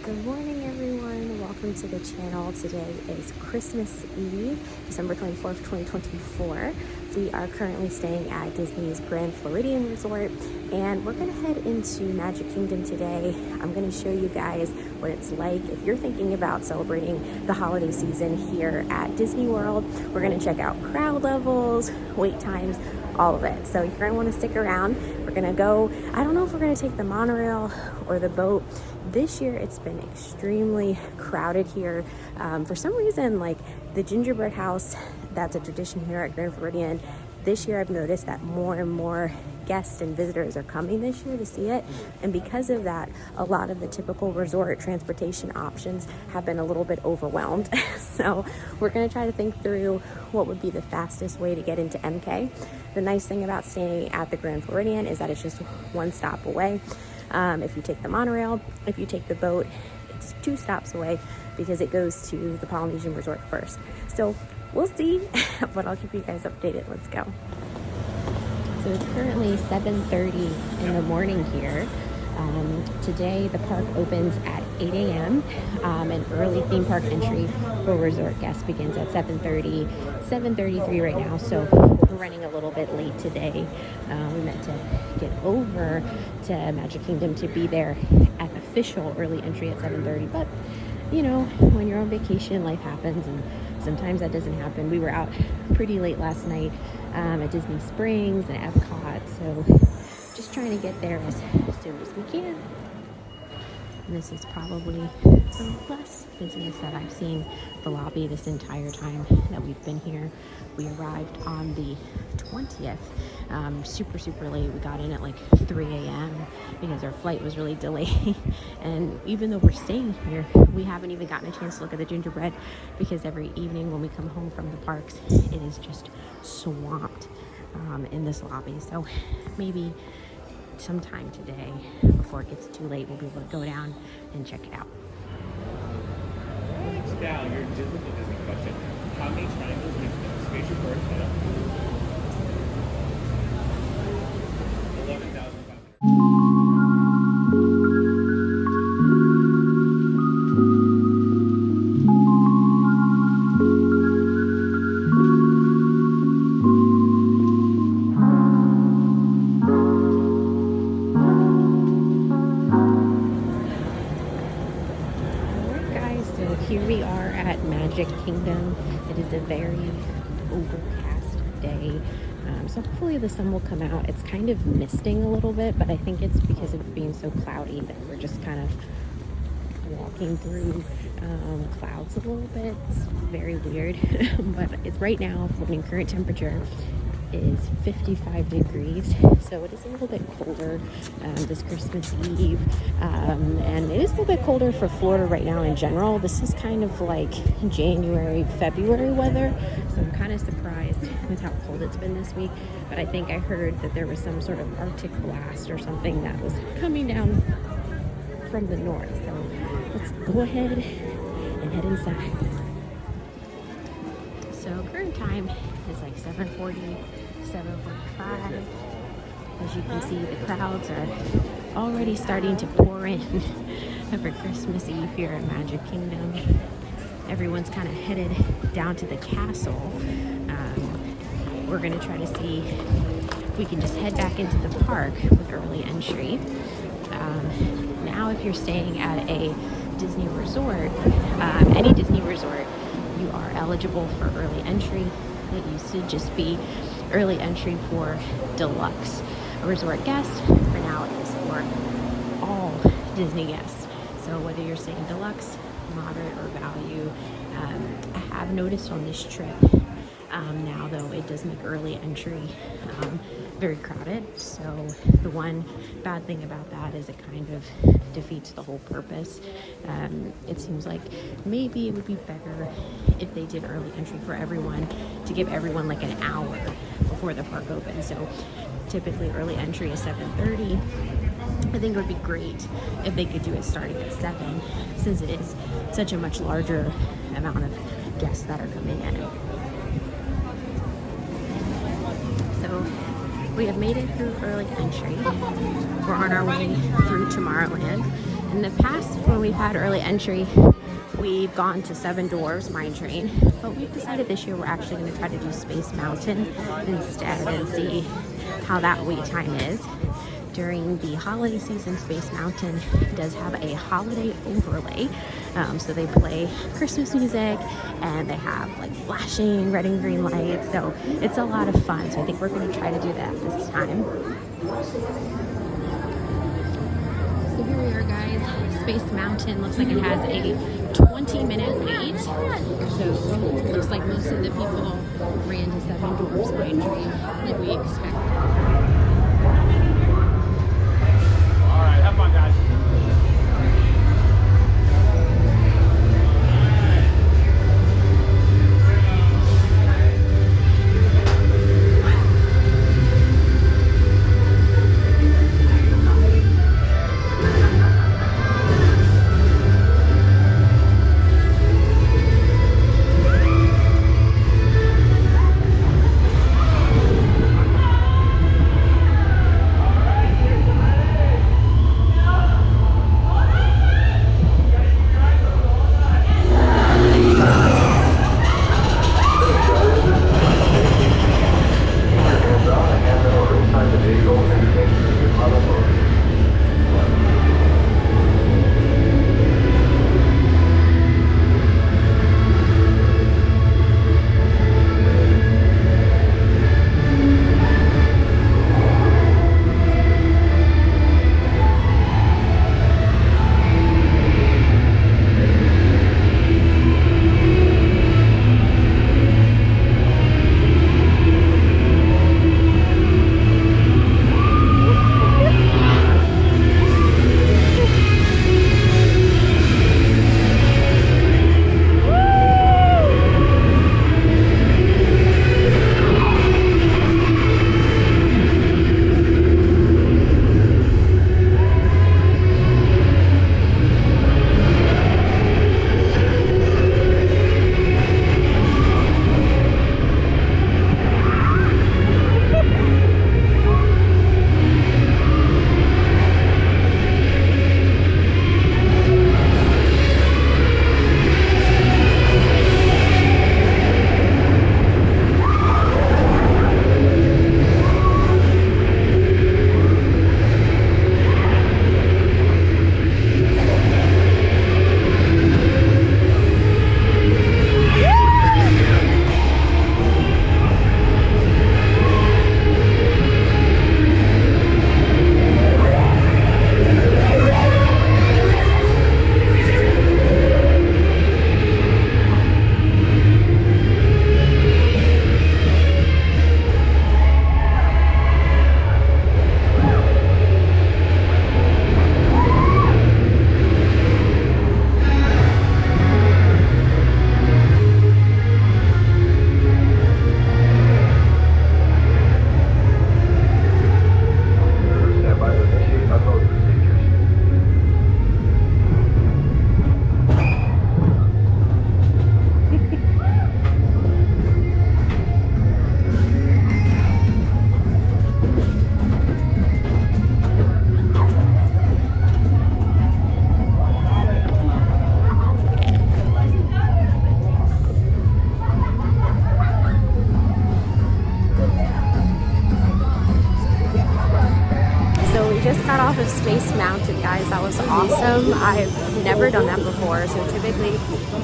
Good morning, everyone. Welcome to the channel. Today is Christmas Eve, December 24th, 2024. We are currently staying at Disney's Grand Floridian Resort, and we're going to head into Magic Kingdom today. I'm going to show you guys what it's like if you're thinking about celebrating the holiday season here at Disney World. We're going to check out crowd levels, wait times, all of it. So you're going to want to stick around. We're going to go, I don't know if we're going to take the monorail or the boat. This year it's been extremely crowded here. For some reason, like the gingerbread house, that's a tradition here at Grand Floridian. This year I've noticed that more and more guests and visitors are coming this year to see it, and because of that, a lot of the typical resort transportation options have been a little bit overwhelmed. So we're going to try to think through what would be the fastest way to get into MK. The nice thing about staying at the Grand Floridian is that it's just one stop away. If you take the monorail, if you take the boat, it's 2 stops away because it goes to the Polynesian Resort first. So we'll see, but I'll keep you guys updated. Let's go. So it's currently 7:30 in the morning here. Today the park opens at 8 a.m. An early theme park entry for resort guests begins at 7:30, 7:33 right now, so we're running a little bit late today. We meant to get over to Magic Kingdom to be there at official early entry at 7:30, but you know, when you're on vacation, life happens, and sometimes that doesn't happen. We were out pretty late last night at Disney Springs and Epcot, so just trying to get there as soon as we can. And this is probably the less busiest that I've seen the lobby this entire time that we've been here. We arrived on the 20th, super late. We got in at like 3 a.m. because our flight was really delayed. And even though we're staying here, we haven't even gotten a chance to look at the gingerbread because every evening when we come home from the parks, it is just swamped in this lobby. So maybe sometime today, before it gets too late, we'll be able to go down and check it out. Now, your difficult Disney question. How many triangles make the spatial bird head up? 11,000. Here we are at Magic Kingdom. It is a very overcast day, so hopefully the sun will come out. It's kind of misting a little bit, but I think it's because of it being so cloudy that we're just kind of walking through clouds a little bit. It's very weird. But it's right now, when current temperature is 55 degrees, so it is a little bit colder this Christmas Eve, and it is a little bit colder for Florida right now in general. This is kind of like January, February weather, so I'm kind of surprised with how cold it's been this week. But I think I heard that there was some sort of Arctic blast or something that was coming down from the north, so let's go ahead and head inside. So current time is like 7:40, 7:45. As you can see, the crowds are already starting to pour in for Christmas Eve here at Magic Kingdom. Everyone's kind of headed down to the castle. We're going to try to see if we can just head back into the park with early entry. Now, if you're staying at a Disney resort, any Disney resort, you are eligible for early entry. It used to just be early entry for deluxe resort guests. For now, it is for all Disney guests. So whether you're staying deluxe, moderate, or value, I have noticed on this trip now, though, it does make early entry very crowded. So the one bad thing about that is it kind of defeats the whole purpose. It seems like maybe it would be better if they did early entry for everyone, to give everyone like an hour before the park opens. So typically early entry is 7:30. I think it would be great if they could do it starting at 7, since it is such a much larger amount of guests that are coming in. So we have made it through early entry. We're on our way through Tomorrowland, In the past, when we've had early entry, we've gone to Seven Dwarfs Mine Train, but we've decided this year we're actually going to try to do Space Mountain instead and see how that wait time is. During the holiday season, Space Mountain does have a holiday overlay. So they play Christmas music and they have like flashing red and green lights. So it's a lot of fun. So I think we're going to try to do that this time. So here we are, guys. Space Mountain looks like it has a 20-minute wait. So it looks like most of the people ran to Seven Dwarfs Mine Train like we expected. All right, have fun, guys. got off of Space Mountain, guys. That was awesome. I've never done that before. So typically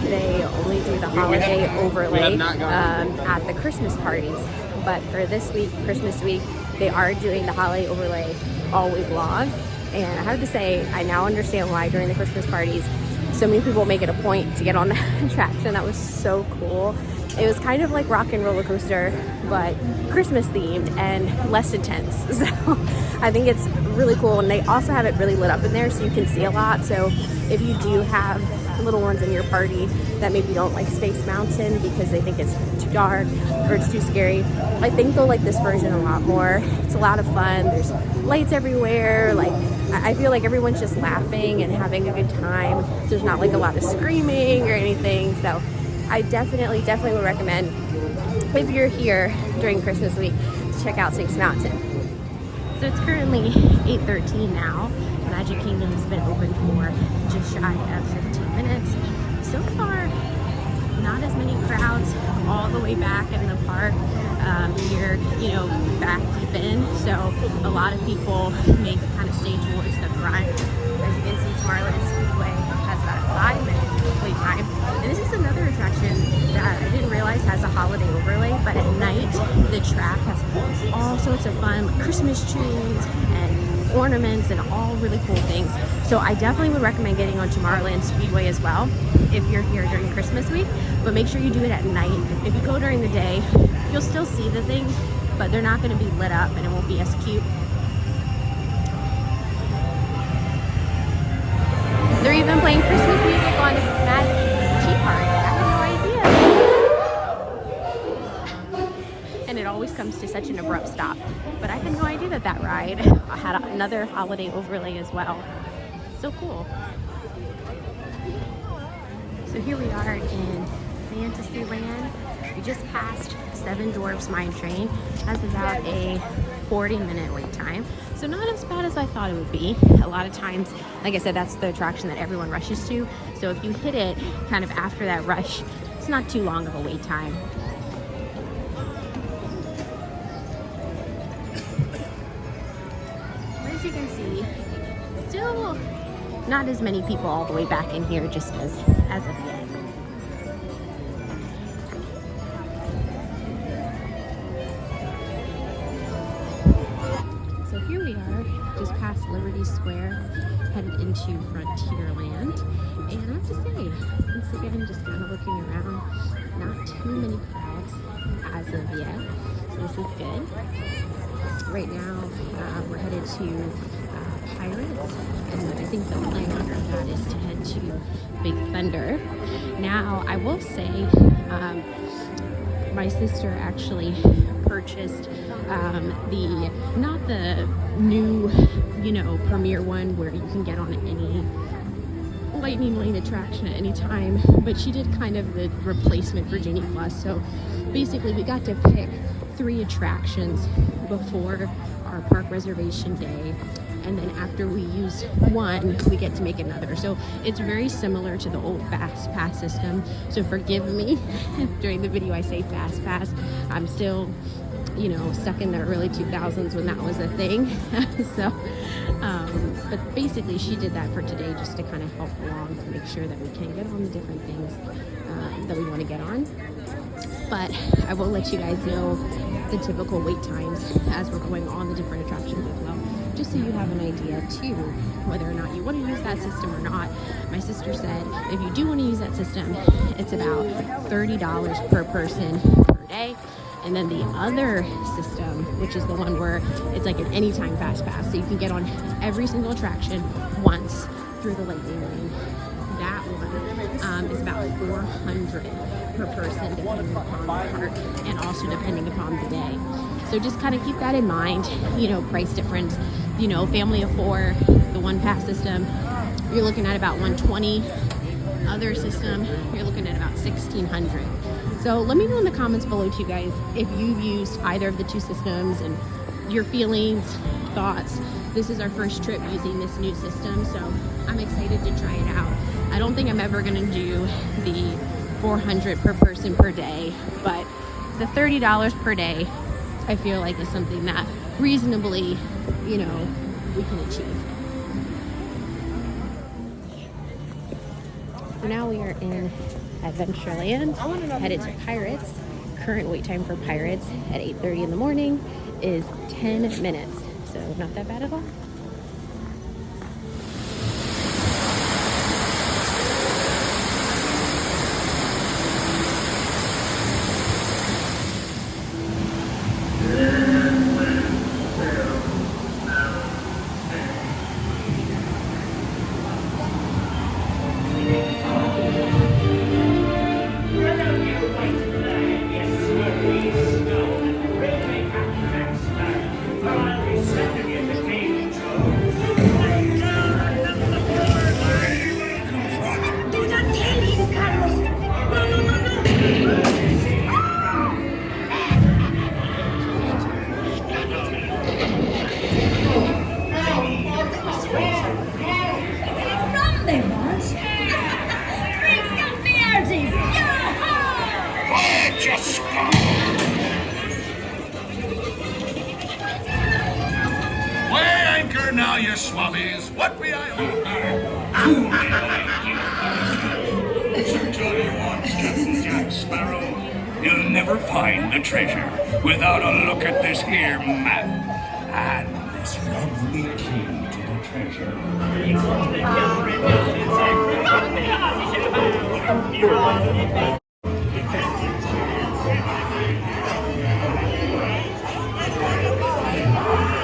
they only do the holiday overlay at the Christmas parties. But for this week, Christmas week, they are doing the holiday overlay all week long. And I have to say, I now understand why during the Christmas parties, so many people make it a point to get on that attraction. That was so cool. It was kind of like Rock and Roller Coaster, but Christmas themed and less intense. So I think it's really cool. And they also have it really lit up in there so you can see a lot. So if you do have little ones in your party that maybe don't like Space Mountain because they think it's too dark or it's too scary, I think they'll like this version a lot more. It's a lot of fun. There's lights everywhere. Like, I feel like everyone's just laughing and having a good time. There's not like a lot of screaming or anything. So I definitely would recommend, if you're here during Christmas week, to check out Space Mountain. So it's currently 8:13 now, Magic Kingdom has been open for just shy of 15 minutes. So far, not as many crowds all the way back in the park. Here, back deep in. So a lot of people may kind of stay towards the front. As you can see, Tomorrowland Speedway has about a 5-minute wait time. And this is another attraction that I didn't realize has a holiday overlay, but at night the track has all sorts of fun Christmas trees and ornaments and all really cool things. So I definitely would recommend getting on Tomorrowland Speedway as well if you're here during Christmas week, but make sure you do it at night. If you go during the day, you'll still see the things, but they're not going to be lit up and it won't be as cute. They're even playing Christmas music on Magic Tea Park. I had no idea. And it always comes to such an abrupt stop. But I had no idea that that ride had another holiday overlay as well. So cool. So here we are in Fantasyland. We just passed Seven Dwarfs Mine Train. Has about a 40-minute wait time. So not as bad as I thought it would be. A lot of times, like I said, that's the attraction that everyone rushes to. So if you hit it kind of after that rush, it's not too long of a wait time. As you can see, still not as many people all the way back in here just as of yet. So here we are, just past Liberty Square, headed into Frontierland. And I have to say, once again, just kind of looking around, not too many crowds as of yet. So this is good. Right now, we're headed to Pirates, and I think the plan after that is to head to Big Thunder. Now, I will say, my sister actually purchased not the new, premier one where you can get on any Lightning Lane attraction at any time, but she did kind of the replacement for Genie Plus. So basically, we got to pick 3 attractions before our park reservation day, and then after we use one, we get to make another. So it's very similar to the old Fast Pass system. So forgive me during the video I say Fast Pass. I'm still, stuck in the early 2000s when that was a thing. So, but basically she did that for today just to kind of help along to make sure that we can get on the different things that we want to get on. But I will let you guys know the typical wait times as we're going on the different attractions as well, just so you have an idea too, whether or not you want to use that system or not. My sister said if you do want to use that system, it's about $30 per person per day. And then the other system, which is the one where it's like an anytime Fast Pass, so you can get on every single attraction once through the Lightning Lane. That one is about $400 per person, depending upon the park and also depending upon the day. So just kind of keep that in mind, price difference. Family of 4, the one pass system, you're looking at about $120. Other system, you're looking at about $1,600. So let me know in the comments below too, guys, if you've used either of the 2 systems and your feelings, thoughts. This is our first trip using this new system, so I'm excited to try it out. I don't think I'm ever going to do the $400 per person per day, but the $30 per day, I feel like is something that reasonably, we can achieve. So now we are in Adventureland, headed to Pirates. Current wait time for Pirates at 8:30 in the morning is 10 minutes, so not that bad at all. Here now, you swabbies. What be I So tell you once, Captain Jack Sparrow, you'll never find the treasure without a look at this here map and this lovely key to the treasure.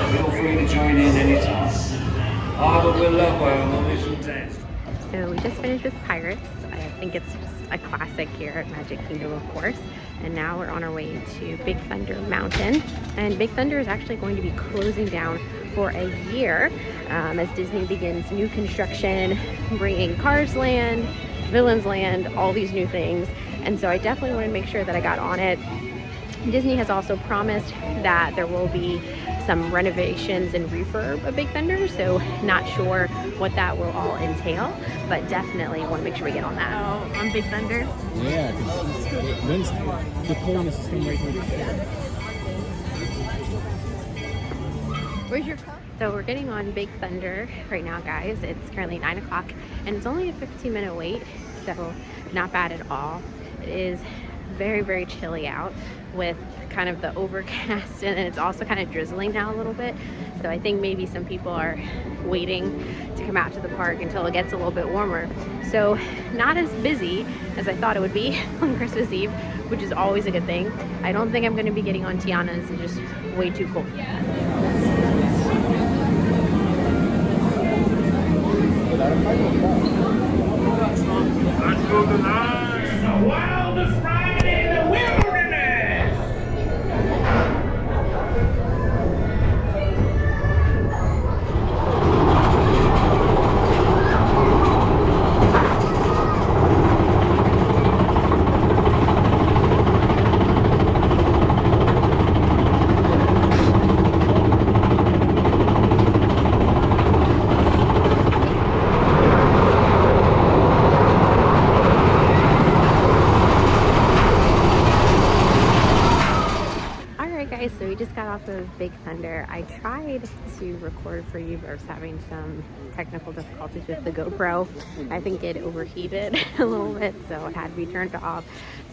Feel free to join in anytime. All but we'll love on the mission test. So we just finished with Pirates. I think it's just a classic here at Magic Kingdom, of course. And now we're on our way to Big Thunder Mountain. And Big Thunder is actually going to be closing down for a year as Disney begins new construction, bringing Cars Land, Villains Land, all these new things. And so I definitely wanted to make sure that I got on it. Disney has also promised that there will be some renovations and refurb of Big Thunder, so not sure what that will all entail, but definitely want to make sure we get on that. Oh, on Big Thunder? Yeah, because they're pulling the system right here. Where's your cup? So we're getting on Big Thunder right now, guys. It's currently 9 o'clock and it's only a 15-minute wait, so not bad at all. It is very, very chilly out with kind of the overcast, and it's also kind of drizzling now a little bit. So I think maybe some people are waiting to come out to the park until it gets a little bit warmer. So not as busy as I thought it would be on Christmas Eve, which is always a good thing. I don't think I'm going to be getting on Tiana's. It's just way too cold. Let's go tonight. The wildest ride in the wilderness. So we just got off of Big Thunder. I tried to record for you, but I was having some technical difficulties with the GoPro. I think it overheated a little bit, so it had to be turned off.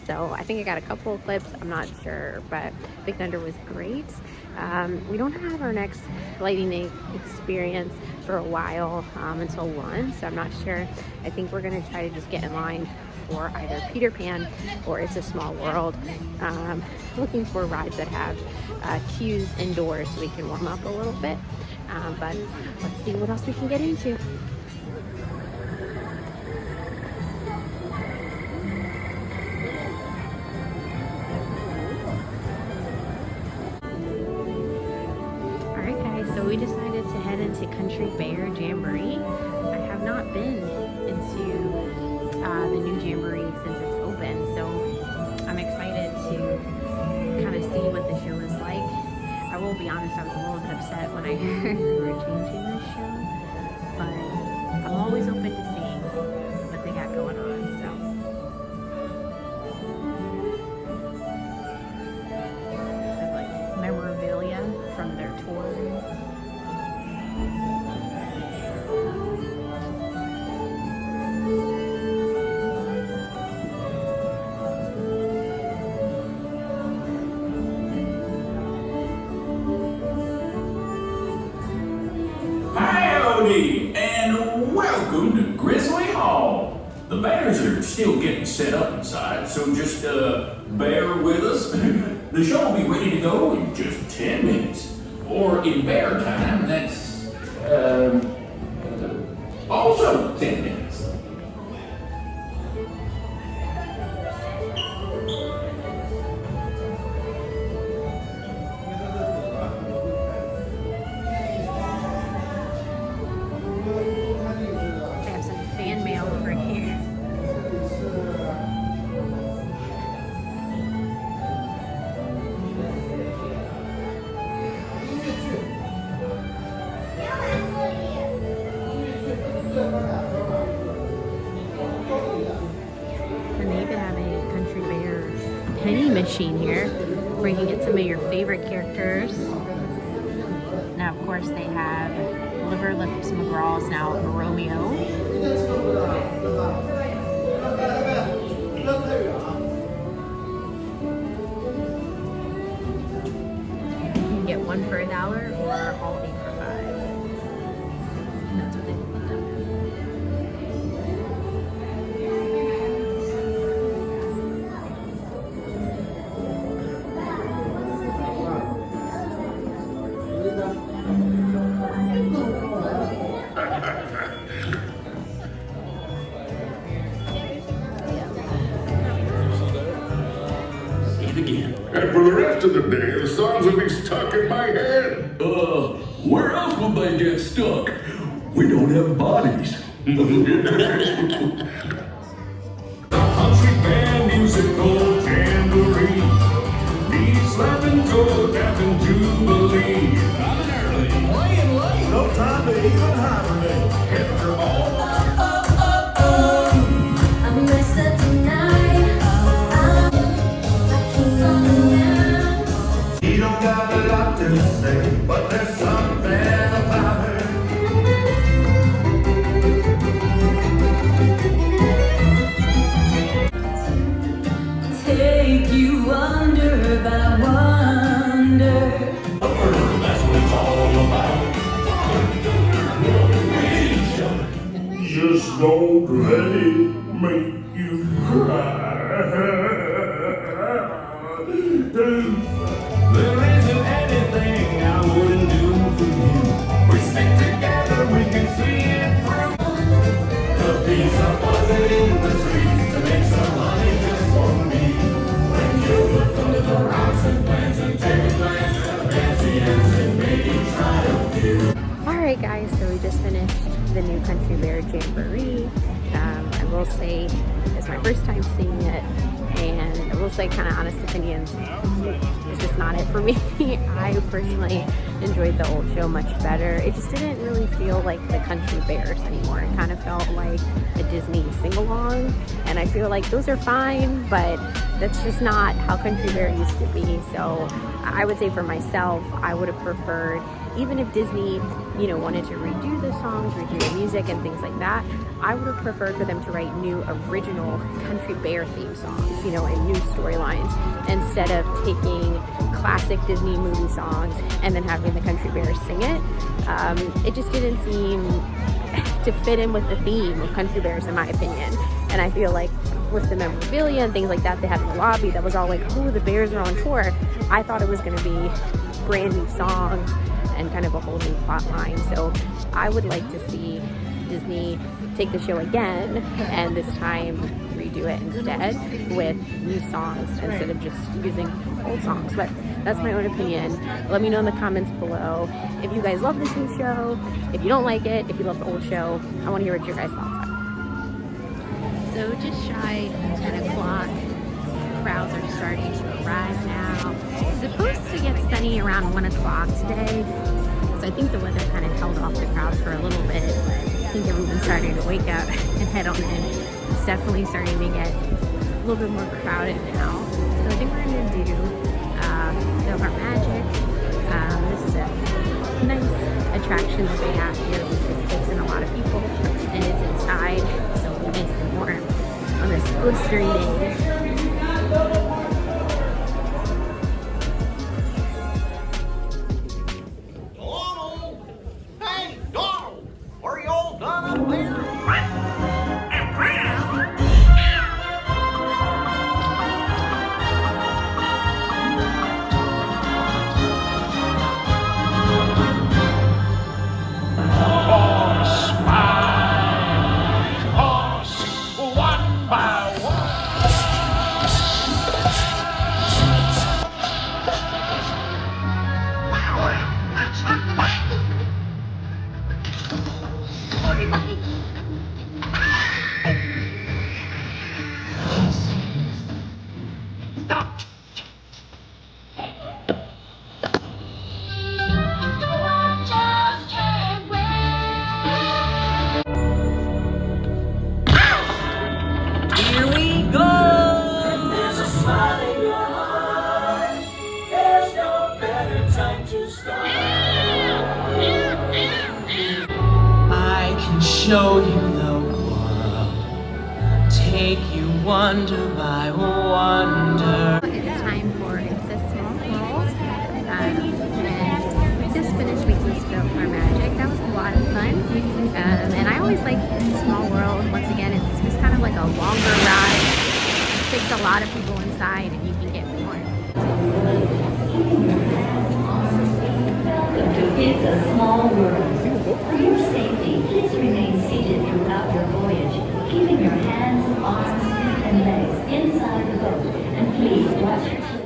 So I think I got a couple of clips, I'm not sure, but Big Thunder was great. We don't have our next lightning experience for a while until 1, so I'm not sure. I think we're gonna try to just get in line for either Peter Pan or It's a Small World. Looking for rides that have queues indoors so we can warm up a little bit. But let's see what else we can get into. Alright guys, so we decided to head into Country Bear Jamboree. I have not been into the new Jamboree since it's open, so I'm excited to kind of see what the show is like. I will be honest, I was a little bit upset when I heard we were changing this show, but I'm always open to seeing what they got going on, so. There's like memorabilia from their tours. And welcome to Grizzly Hall. The bears are still getting set up inside, so just bear with us. The show will be ready to go in just 10 minutes. Or in bear time, that's also 10 minutes. And they even have a Country Bear penny machine here where you can get some of your favorite characters. Now, of course, they have liver lips McGraw's now Romeo. You can get one for $1 or all 8 for $5. And that's what they look like. And for the rest of the day, the songs will be stuck in my head. Where else will they get stuck? We don't have bodies. Country band musical jamboree. Knees slapping toe tapping jubilee. Coming early, playing late. No time to even hibernate. Hit your ball. I'm messed up tonight. He don't got a lot to say, but there's something about her. Take you under by wonder. That's what it's all about. Just don't let it make you cry. There isn't anything I wouldn't do for you. We stick together, we can see it through. The bees are buzzing in the trees to make some honey just for me. When you look under the rocks and plants and take a glance at the fancy ants and maybe try a few. Alright guys, so we just finished the new Country Bear Jamboree. I will say it's my first time seeing it, and I will say kind of honest opinions, it's just not it for me. I personally enjoyed the old show much better. It just didn't really feel like the Country Bears anymore. It kind of felt like a Disney sing-along, and I feel like those are fine, but that's just not how Country Bear used to be. So I would say for myself, I would have preferred, even if Disney, you know, wanted to redo the songs, redo the music and things like that, I would have preferred for them to write new original Country Bear theme songs, you know, and new storylines, instead of taking classic Disney movie songs and then having the Country Bears sing it. It just didn't seem to fit in with the theme of Country Bears, in my opinion. And I feel like with the memorabilia and things like that they had in the lobby, that was all like, oh, the Bears are on tour. I thought it was going to be brand new songs and kind of a whole new plot line. So I would like to see Disney take the show again, and this time redo it instead with new songs instead of just using old songs. But that's my own opinion. Let me know in the comments below if you guys love this new show, if you don't like it, if you love the old show. I want to hear what your guys' thoughts are. So just shy of 10 o'clock. Crowds are starting to arrive now. It's supposed to get sunny around 1 o'clock today, so I think the weather kind of held off the crowds for a little bit. I think everyone's starting to wake up and head on in. It's definitely starting to get a little bit more crowded now. So I think we're going to do Silver Magic. This is a nice attraction that they have here, which takes in a lot of people, and it's inside, so it'll be nice and warm on this blistering day. show you the world, take you wonder by wonder. It's time for It's a Small World, and we just finished making Spill Our Magic. That was a lot of fun, and I always like Small World. Once again, it's just kind of like a longer ride. It takes a lot of people inside, and you can get more. It's a small world. For your safety, please remain seated throughout your voyage, keeping your hands, arms, and legs inside the boat, and please watch your children.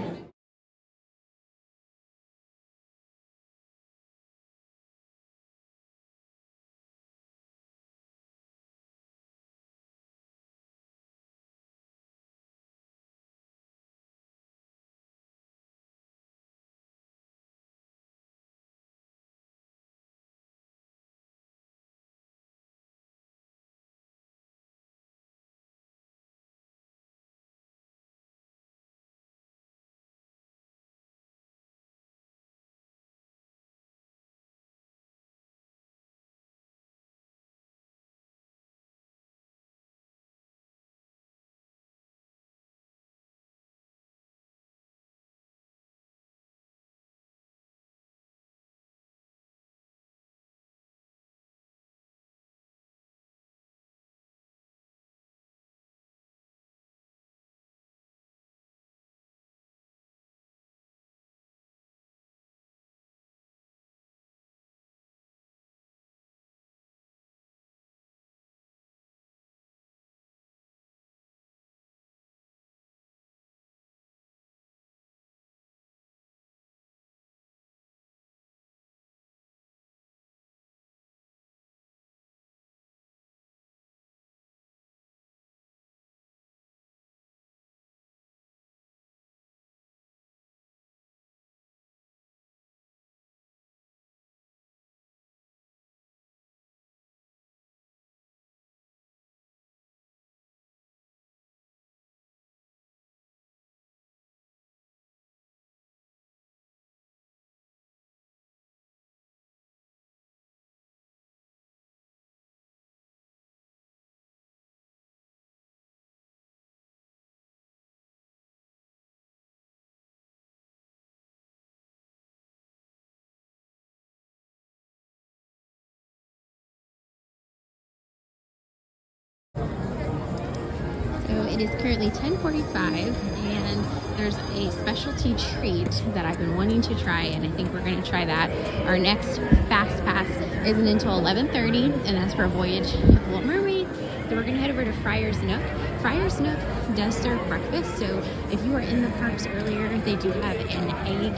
So it is currently 10:45, and there's a specialty treat that I've been wanting to try, and I think we're going to try that. Our next fast pass isn't until 11:30, and that's for a voyage of Little Mermaid. So we're going to head over to Friar's Nook. Friar's Nook does serve breakfast, so if you were in the parks earlier, they do have an egg,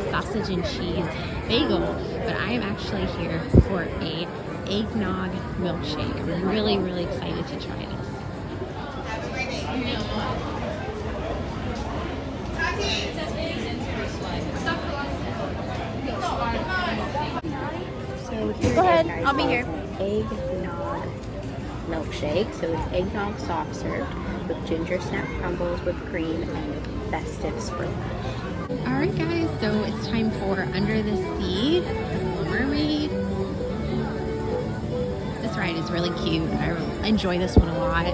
sausage and cheese bagel, but I am actually here for a eggnog milkshake. I'm really, really excited to try this. So here Go ahead, guys, I'll be here. Eggnog milkshake. So it's eggnog soft served with ginger snap crumbles, whipped cream, and festive sprinkles. All right, guys. So it's time for Under the Sea, Little Mermaid. This ride is really cute. I enjoy this one a lot.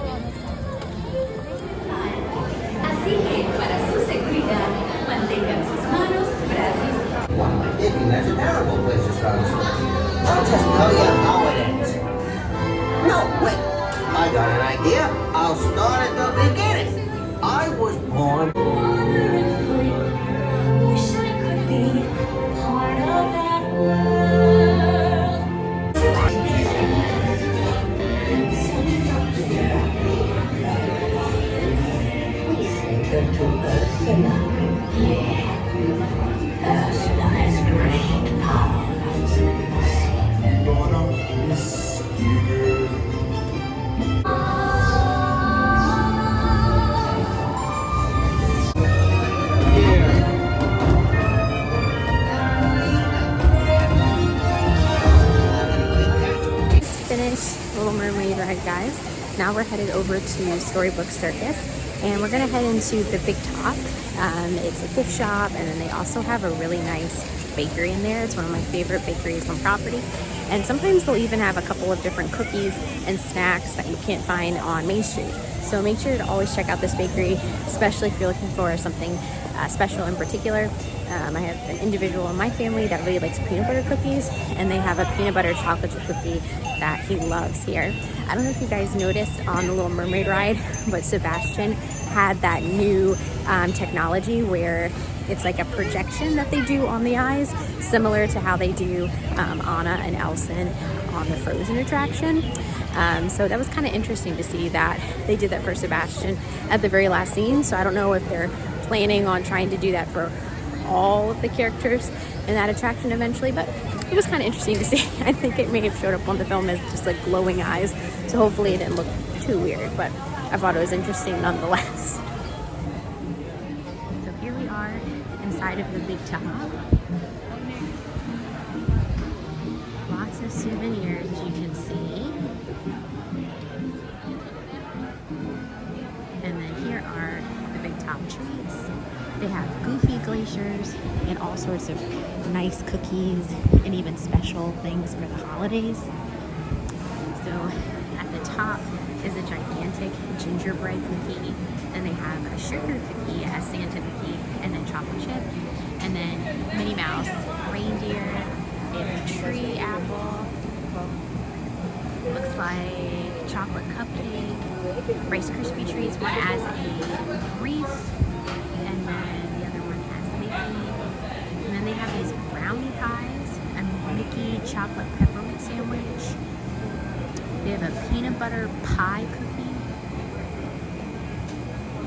Así que, para su seguridad, mantengan sus manos, brazos. Wow, Dicky, that's a terrible place to start a story. I'll just tell you how it ends. No, wait. I got an idea. I'll start at the beginning. I was born. Wish I could be part of that world. We sent her to Ursula. Ursula has great powers. Finished Little Mermaid ride, guys. Now we're headed over to Storybook Circus, and we're gonna head into the Big Top. It's a gift shop, and then they also have a really nice bakery in there. It's one of my favorite bakeries on property. And sometimes they'll even have a couple of different cookies and snacks that you can't find on Main Street. So make sure to always check out this bakery, especially if you're looking for something special in particular. I have an individual in my family that really likes peanut butter cookies, and they have a peanut butter chocolate chip cookie that he loves here. I don't know if you guys noticed on the Little Mermaid ride, but Sebastian had that new technology where it's like a projection that they do on the eyes, similar to how they do Anna and Elsa on the Frozen attraction. So that was kind of interesting to see that they did that for Sebastian at the very last scene. So I don't know if they're planning on trying to do that for all of the characters in that attraction eventually, but it was kind of interesting to see. I think it may have showed up on the film as just like glowing eyes, so hopefully it didn't look too weird, but I thought it was interesting nonetheless. So here we are inside of the big top. Lots of souvenirs, you can see. And then here are the big top treats. They have goofy glaciers and all sorts of nice cookies and even special things for the holidays. So at the top is a gigantic gingerbread cookie. Then they have a sugar cookie, a Santa cookie, and then chocolate chip. And then Minnie Mouse, reindeer, they have a tree apple, looks like chocolate cupcake, Rice Krispie treats. One has a wreath, and then the other one has Mickey. And then they have these brownie pies, a Mickey chocolate peppermint sandwich. They have a peanut butter pie cookie,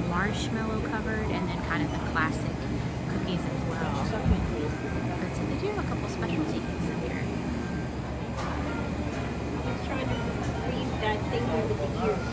marshmallow covered, and then kind of the classic cookies as well. But so they do have a couple specialties in here. Let's try to read that thing over the ears.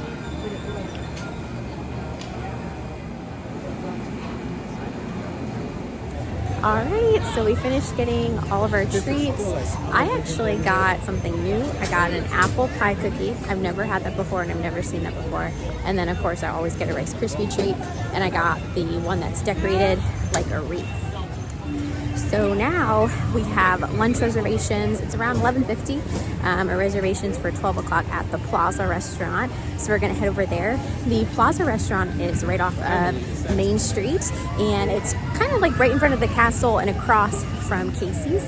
All right, so we finished getting all of our treats. I actually got something new. I got an apple pie cookie. I've never had that before, and I've never seen that before. And then, of course, I always get a Rice Krispie treat, and I got the one that's decorated like a wreath. So now we have lunch reservations. It's around 11:50. Our reservations for 12 o'clock at the Plaza restaurant. So we're gonna head over there. The Plaza restaurant is right off Main Street, and it's kind of like right in front of the castle and across from Casey's.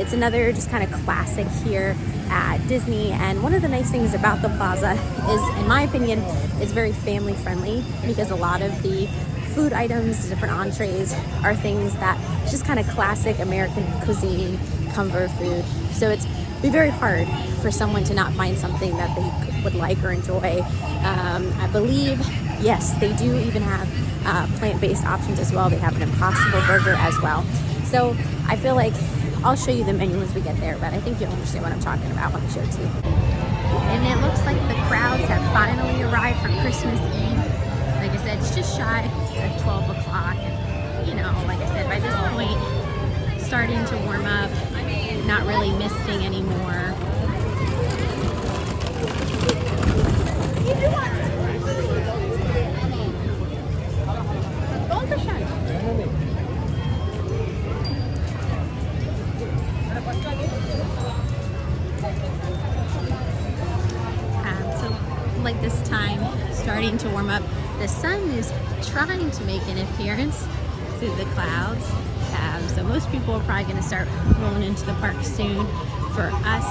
It's another just kind of classic here at Disney. And one of the nice things about the Plaza is, in my opinion, it's very family friendly, because a lot of the food items, different entrees, are things that just kind of classic American cuisine, comfort food. So it's be very hard for someone to not find something that they would like or enjoy. I believe, yes, they do even have plant-based options as well. They have an Impossible Burger as well. So I feel like I'll show you the menu as we get there, but I think you'll understand what I'm talking about when I show it to you. And it looks like the crowds have finally arrived for Christmas Eve. Like I said, it's just shy of 12 o'clock. And, you know, like I said, by this point, starting to warm up, not really misting anymore. So, like this time, starting to warm up. The sun is trying to make an appearance through the clouds. So most people are probably going to start rolling into the park soon. For us,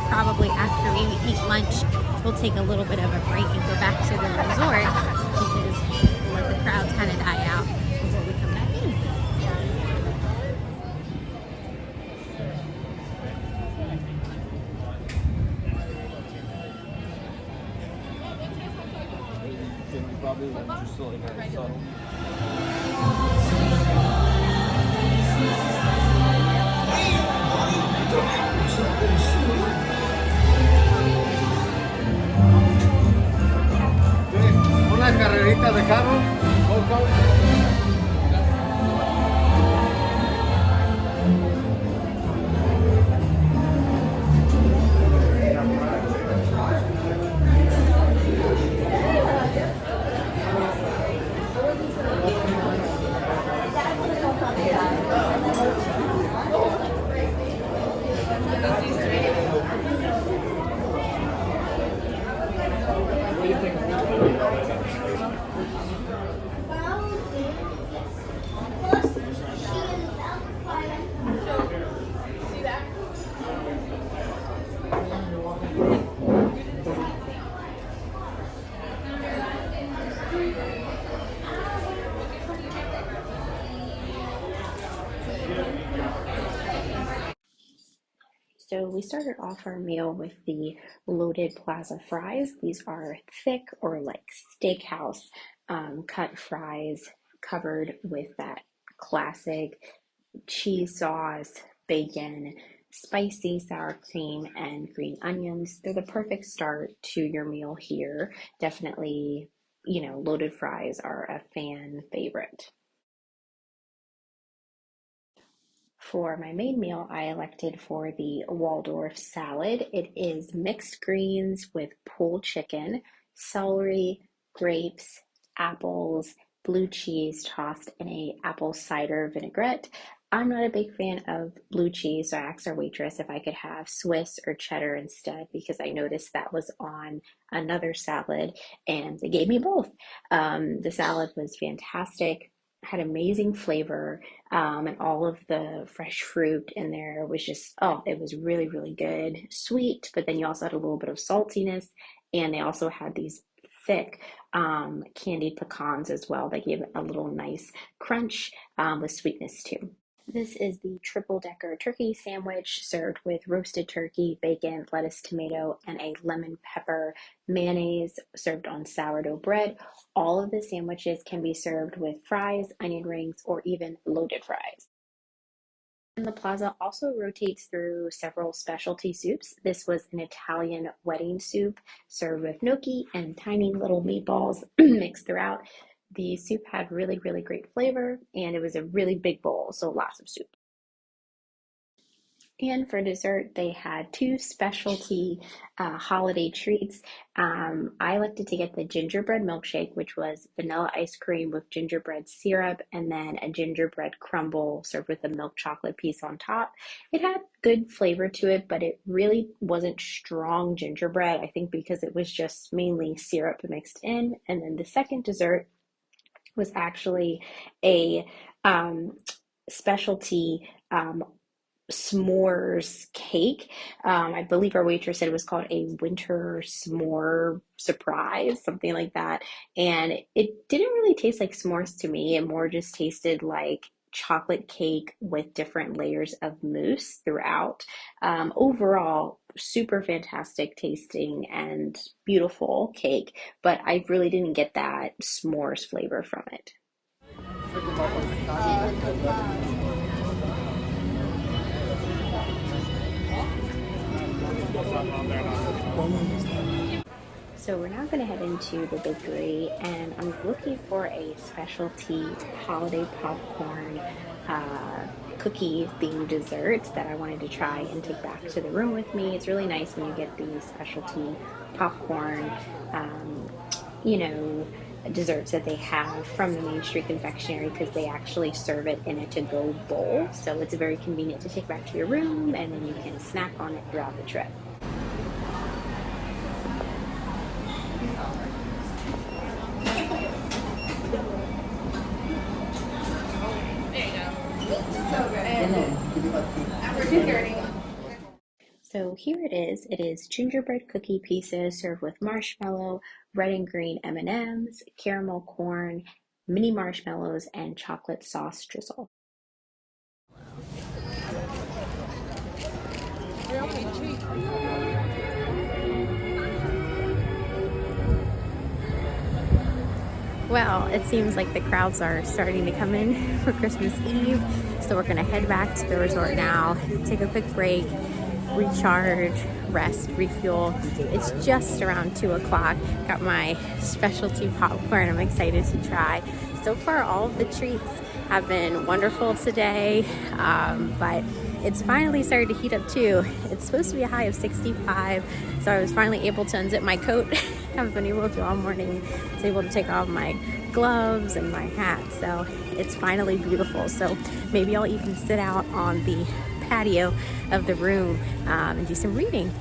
probably after we eat lunch, we'll take a little bit of a break and go back to the resort, because we'll let the crowds kind of die out before we come back in. Una carrerita de carros, go, go. So we started off our meal with the loaded plaza fries. These are thick or like steakhouse cut fries covered with that classic cheese sauce, bacon, spicy sour cream, and green onions. They're the perfect start to your meal here. Definitely, loaded fries are a fan favorite. For my main meal, I elected for the Waldorf salad. It is mixed greens with pulled chicken, celery, grapes, apples, blue cheese tossed in a apple cider vinaigrette. I'm not a big fan of blue cheese, so I asked our waitress if I could have Swiss or cheddar instead because I noticed that was on another salad and they gave me both. The salad was fantastic, had amazing flavor, and all of the fresh fruit in there was just, oh, it was really, really good. Sweet, but then you also had a little bit of saltiness, and they also had these thick candied pecans as well that gave it a little nice crunch with sweetness too. This is the triple decker turkey sandwich served with roasted turkey, bacon, lettuce, tomato, and a lemon pepper mayonnaise served on sourdough bread. All of the sandwiches can be served with fries, onion rings, or even loaded fries. And the plaza also rotates through several specialty soups. This was an Italian wedding soup served with gnocchi and tiny little meatballs mixed throughout. The soup had really, really great flavor, and it was a really big bowl, so lots of soup. And for dessert, they had two specialty holiday treats. I elected to get the gingerbread milkshake, which was vanilla ice cream with gingerbread syrup, and then a gingerbread crumble served with a milk chocolate piece on top. It had good flavor to it, but it really wasn't strong gingerbread, I think because it was just mainly syrup mixed in. And then the second dessert was actually a specialty s'mores cake. I believe our waitress said it was called a winter s'more surprise, something like that. And it didn't really taste like s'mores to me. It more just tasted like chocolate cake with different layers of mousse throughout. Overall, super fantastic tasting and beautiful cake, but I really didn't get that s'mores flavor from it. So we're now going to head into the bakery, and I'm looking for a specialty holiday popcorn cookie themed desserts that I wanted to try and take back to the room with me. It's really nice when you get these specialty popcorn, you know, desserts that they have from the Main Street Confectionery because they actually serve it in a to-go bowl. So it's very convenient to take back to your room, and then you can snack on it throughout the trip. So here it is. It is gingerbread cookie pieces served with marshmallow, red and green M&Ms, caramel corn, mini marshmallows, and chocolate sauce drizzle. Well, it seems like the crowds are starting to come in for Christmas Eve, so we're gonna head back to the resort now, take a quick break, recharge, rest, refuel. It's just around 2 o'clock. Got my specialty popcorn I'm excited to try. So far, all of the treats have been wonderful today, but it's finally started to heat up too. It's supposed to be a high of 65, so I was finally able to unzip my coat. I haven't been able to all morning. I was able to take off my gloves and my hat, so it's finally beautiful. So maybe I'll even sit out on the patio of the room and do some reading.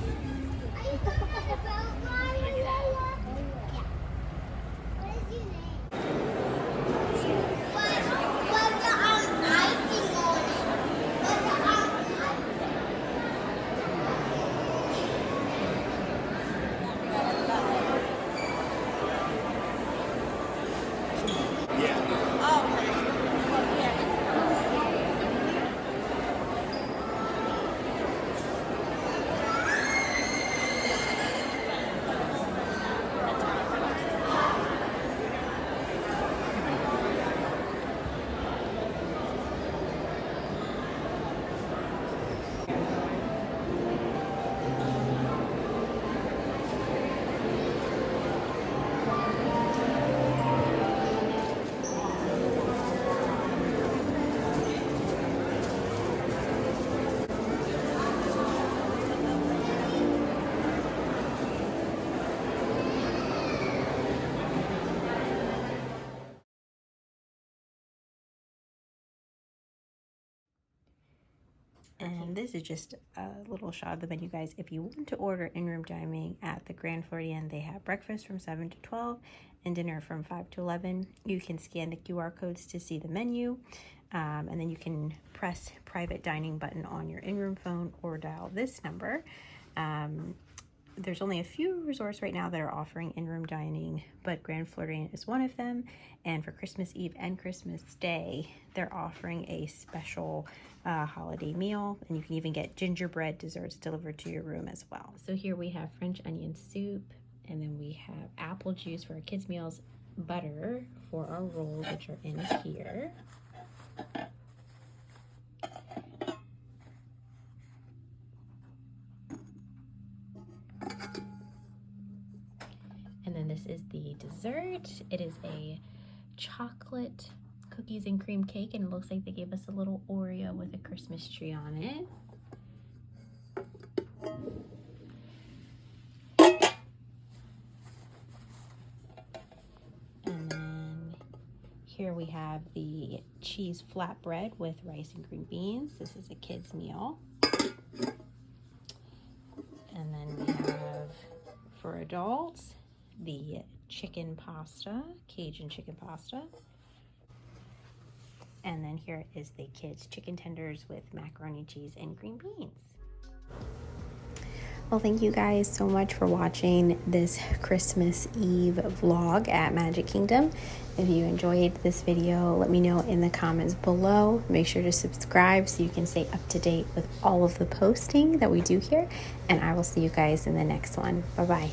And this is just a little shot of the menu, guys. If you want to order in-room dining at the Grand Floridian, they have breakfast from 7 to 12 and dinner from 5 to 11. You can scan the QR codes to see the menu, and then you can press private dining button on your in-room phone or dial this number. There's only a few resorts right now that are offering in-room dining, but Grand Floridian is one of them. And for Christmas Eve and Christmas Day, they're offering a special holiday meal, and you can even get gingerbread desserts delivered to your room as well. So here we have French onion soup, and then we have apple juice for our kids' meals, butter for our rolls, which are in here. And then this is the dessert. It is a chocolate cookies and cream cake, and it looks like they gave us a little Oreo with a Christmas tree on it. And then here we have the cheese flatbread with rice and green beans. This is a kid's meal. And then we have, for adults, the chicken pasta, Cajun chicken pasta. And then here is the kids' chicken tenders with macaroni cheese and green beans. Well, thank you guys so much for watching this Christmas Eve vlog at Magic Kingdom. If you enjoyed this video, let me know in the comments below. Make sure to subscribe so you can stay up to date with all of the posting that we do here. And I will see you guys in the next one. Bye-bye.